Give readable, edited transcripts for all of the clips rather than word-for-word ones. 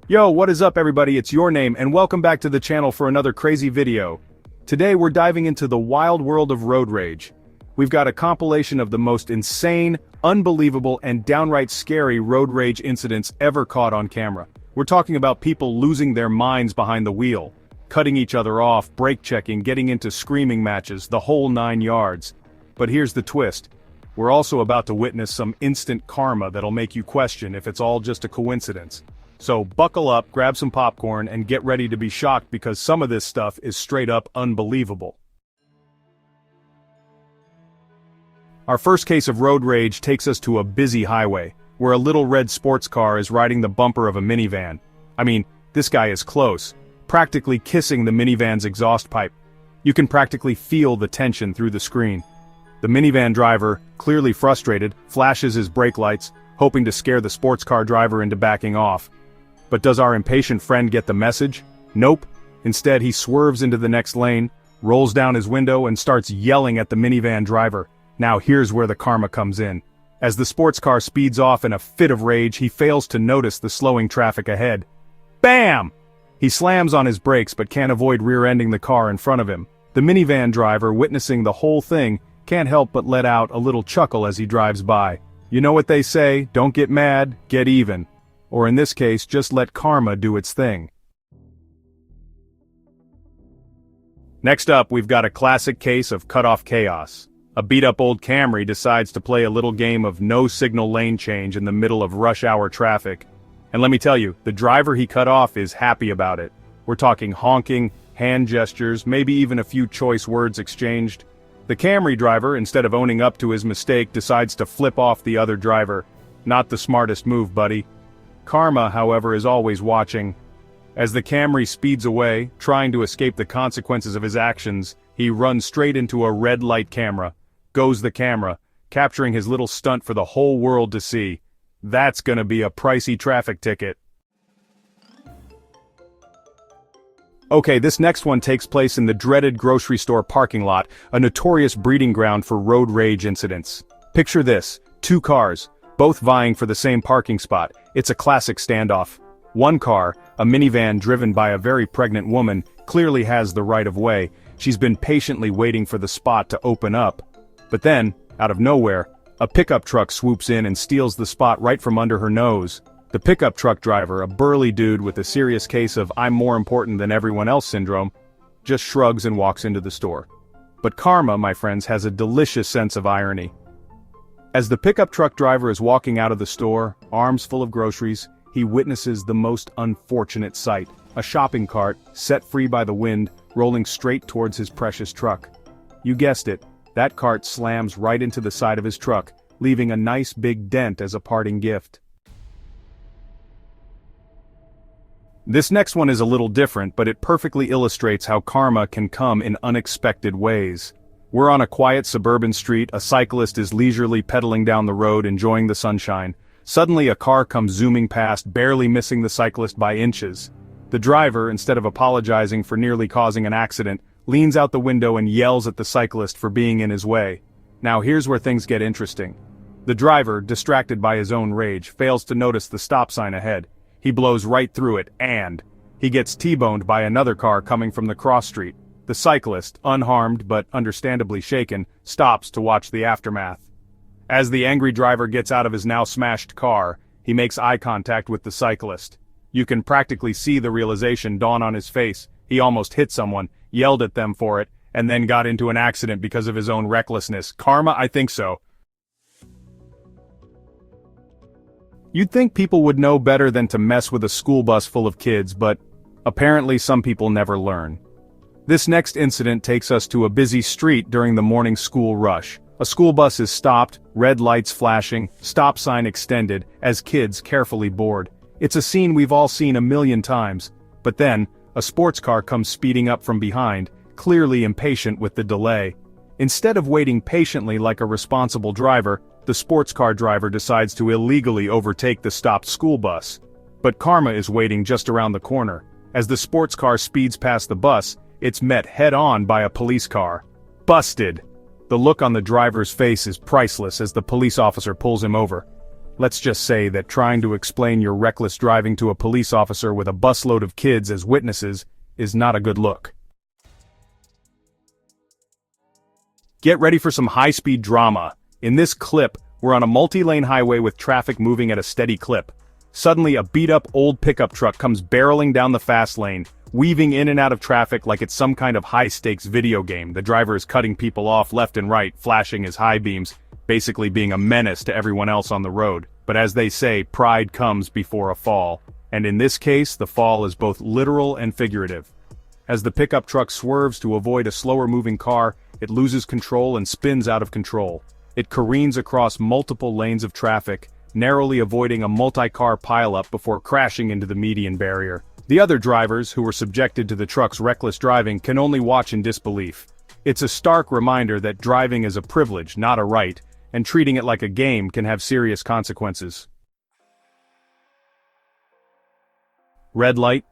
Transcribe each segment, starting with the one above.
Yo, what is up everybody, it's Your Name, and welcome back to the channel for another crazy video. Today we're diving into the wild world of road rage. We've got a compilation of the most insane, unbelievable, and downright scary road rage incidents ever caught on camera. We're talking about people losing their minds behind the wheel, cutting each other off, brake checking, getting into screaming matches, the whole 9 yards. But here's the twist. We're also about to witness some instant karma that'll make you question if it's all just a coincidence. So buckle up, grab some popcorn, and get ready to be shocked because some of this stuff is straight up unbelievable. Our first case of road rage takes us to a busy highway, where a little red sports car is riding the bumper of a minivan. I mean, this guy is close, practically kissing the minivan's exhaust pipe. You can practically feel the tension through the screen. The minivan driver, clearly frustrated, flashes his brake lights, hoping to scare the sports car driver into backing off. But does our impatient friend get the message? Nope. Instead, he swerves into the next lane, rolls down his window, and starts yelling at the minivan driver. Now here's where the karma comes in. As the sports car speeds off in a fit of rage, he fails to notice the slowing traffic ahead. Bam! He slams on his brakes but can't avoid rear-ending the car in front of him. The minivan driver, witnessing the whole thing, can't help but let out a little chuckle as he drives by. You know what they say, don't get mad, get even. Or in this case, just let karma do its thing. Next up, we've got a classic case of cut-off chaos. A beat-up old Camry decides to play a little game of no-signal lane change in the middle of rush-hour traffic. And let me tell you, the driver he cut off is happy about it. We're talking honking, hand gestures, maybe even a few choice words exchanged. The Camry driver, instead of owning up to his mistake, decides to flip off the other driver. Not the smartest move, buddy. Karma, however, is always watching. As the Camry speeds away, trying to escape the consequences of his actions, he runs straight into a red light camera. Goes the camera, capturing his little stunt for the whole world to see. That's gonna be a pricey traffic ticket. Okay, this next one takes place in the dreaded grocery store parking lot, a notorious breeding ground for road rage incidents. Picture this, 2 cars, both vying for the same parking spot. It's a classic standoff. One car, a minivan driven by a very pregnant woman, clearly has the right of way. She's been patiently waiting for the spot to open up. But then, out of nowhere, a pickup truck swoops in and steals the spot right from under her nose. The pickup truck driver, a burly dude with a serious case of "I'm more important than everyone else" syndrome, just shrugs and walks into the store. But karma, my friends, has a delicious sense of irony. As the pickup truck driver is walking out of the store, arms full of groceries, he witnesses the most unfortunate sight. A shopping cart, set free by the wind, rolling straight towards his precious truck. You guessed it, that cart slams right into the side of his truck, leaving a nice big dent as a parting gift. This next one is a little different, but it perfectly illustrates how karma can come in unexpected ways. We're on a quiet suburban street, a cyclist is leisurely pedaling down the road enjoying the sunshine. Suddenly a car comes zooming past, barely missing the cyclist by inches. The driver, instead of apologizing for nearly causing an accident, leans out the window and yells at the cyclist for being in his way. Now here's where things get interesting. The driver, distracted by his own rage, fails to notice the stop sign ahead. He blows right through it, and he gets T-boned by another car coming from the cross street. The cyclist, unharmed but understandably shaken, stops to watch the aftermath. As the angry driver gets out of his now smashed car, he makes eye contact with the cyclist. You can practically see the realization dawn on his face. He almost hit someone, yelled at them for it, and then got into an accident because of his own recklessness. Karma? I think so. You'd think people would know better than to mess with a school bus full of kids, but apparently some people never learn. This next incident takes us to a busy street during the morning school rush. A school bus is stopped, red lights flashing, stop sign extended, as kids carefully board. It's a scene we've all seen a million times. But then, a sports car comes speeding up from behind, clearly impatient with the delay. Instead of waiting patiently like a responsible driver, the sports car driver decides to illegally overtake the stopped school bus. But karma is waiting just around the corner. As the sports car speeds past the bus, it's met head-on by a police car. Busted! The look on the driver's face is priceless as the police officer pulls him over. Let's just say that trying to explain your reckless driving to a police officer with a busload of kids as witnesses is not a good look. Get ready for some high-speed drama. In this clip, we're on a multi-lane highway with traffic moving at a steady clip. Suddenly, a beat-up old pickup truck comes barreling down the fast lane, weaving in and out of traffic like it's some kind of high-stakes video game. The driver is cutting people off left and right, flashing his high beams, basically being a menace to everyone else on the road. But as they say, pride comes before a fall. And in this case, the fall is both literal and figurative. As the pickup truck swerves to avoid a slower-moving car, it loses control and spins out of control. It careens across multiple lanes of traffic, narrowly avoiding a multi-car pileup before crashing into the median barrier. The other drivers, who were subjected to the truck's reckless driving, can only watch in disbelief. It's a stark reminder that driving is a privilege, not a right, and treating it like a game can have serious consequences. Red light?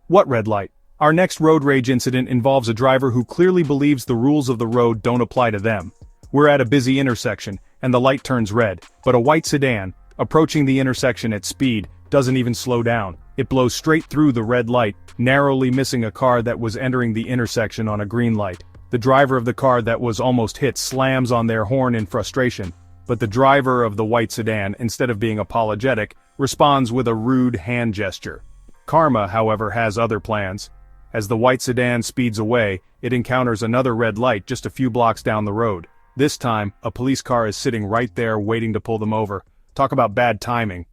What red light? Our next road rage incident involves a driver who clearly believes the rules of the road don't apply to them. We're at a busy intersection, and the light turns red, but a white sedan, approaching the intersection at speed, doesn't even slow down. It blows straight through the red light, narrowly missing a car that was entering the intersection on a green light. The driver of the car that was almost hit slams on their horn in frustration, but the driver of the white sedan, instead of being apologetic, responds with a rude hand gesture. Karma, however, has other plans. As the white sedan speeds away, it encounters another red light just a few blocks down the road. This time, a police car is sitting right there waiting to pull them over. Talk about bad timing.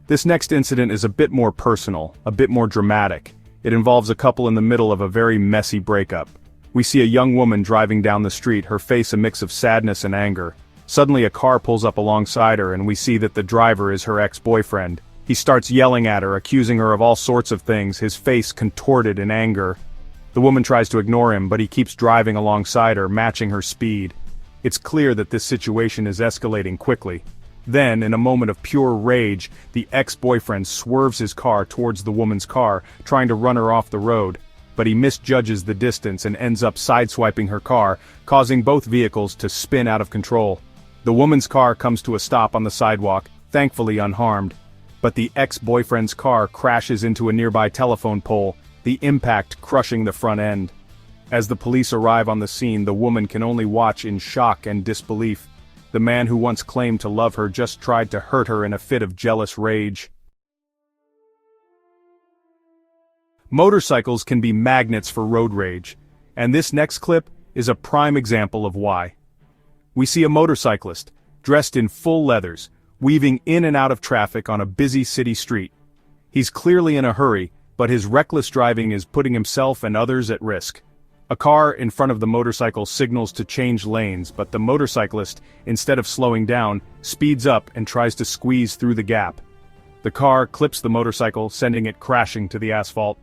This next incident is a bit more personal, a bit more dramatic. It involves a couple in the middle of a very messy breakup. We see a young woman driving down the street, her face a mix of sadness and anger. Suddenly a car pulls up alongside her and we see that the driver is her ex-boyfriend. He starts yelling at her, accusing her of all sorts of things, his face contorted in anger. The woman tries to ignore him, but he keeps driving alongside her, matching her speed. It's clear that this situation is escalating quickly. Then, in a moment of pure rage, the ex-boyfriend swerves his car towards the woman's car, trying to run her off the road. But he misjudges the distance and ends up sideswiping her car, causing both vehicles to spin out of control. The woman's car comes to a stop on the sidewalk, thankfully unharmed. But the ex-boyfriend's car crashes into a nearby telephone pole, the impact crushing the front end. As the police arrive on the scene, the woman can only watch in shock and disbelief. The man who once claimed to love her just tried to hurt her in a fit of jealous rage. Motorcycles can be magnets for road rage, and this next clip is a prime example of why. We see a motorcyclist, dressed in full leathers, weaving in and out of traffic on a busy city street. He's clearly in a hurry, but his reckless driving is putting himself and others at risk. A car in front of the motorcycle signals to change lanes, but the motorcyclist, instead of slowing down, speeds up and tries to squeeze through the gap. The car clips the motorcycle, sending it crashing to the asphalt.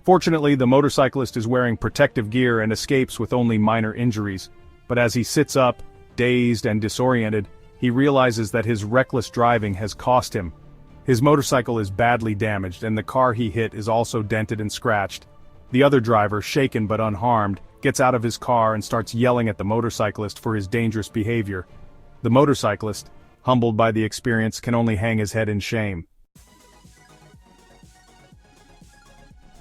Fortunately, the motorcyclist is wearing protective gear and escapes with only minor injuries. But as he sits up, dazed and disoriented, he realizes that his reckless driving has cost him. His motorcycle is badly damaged, and the car he hit is also dented and scratched. The other driver, shaken but unharmed, gets out of his car and starts yelling at the motorcyclist for his dangerous behavior. The motorcyclist, humbled by the experience, can only hang his head in shame.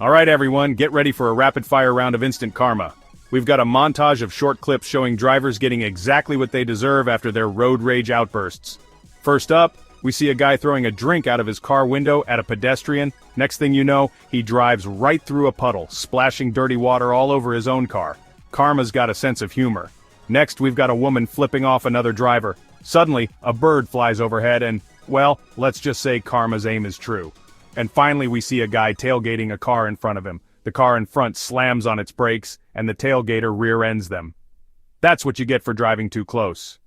Alright everyone, get ready for a rapid-fire round of instant karma. We've got a montage of short clips showing drivers getting exactly what they deserve after their road rage outbursts. First up, we see a guy throwing a drink out of his car window at a pedestrian. Next thing you know, he drives right through a puddle, splashing dirty water all over his own car. Karma's got a sense of humor. Next, we've got a woman flipping off another driver. Suddenly, a bird flies overhead and, well, let's just say karma's aim is true. And finally, we see a guy tailgating a car in front of him. The car in front slams on its brakes, and the tailgater rear-ends them. That's what you get for driving too close.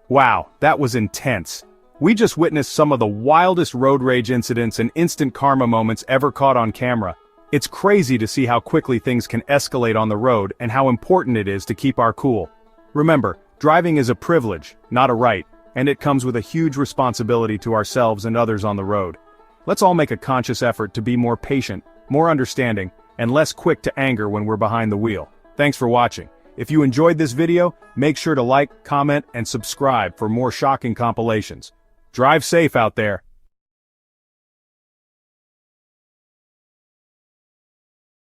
Wow, that was intense. We just witnessed some of the wildest road rage incidents and instant karma moments ever caught on camera. It's crazy to see how quickly things can escalate on the road and how important it is to keep our cool. Remember, driving is a privilege, not a right, and it comes with a huge responsibility to ourselves and others on the road. Let's all make a conscious effort to be more patient, more understanding, and less quick to anger when we're behind the wheel. Thanks for watching. If you enjoyed this video, make sure to like, comment, and subscribe for more shocking compilations. Drive safe out there.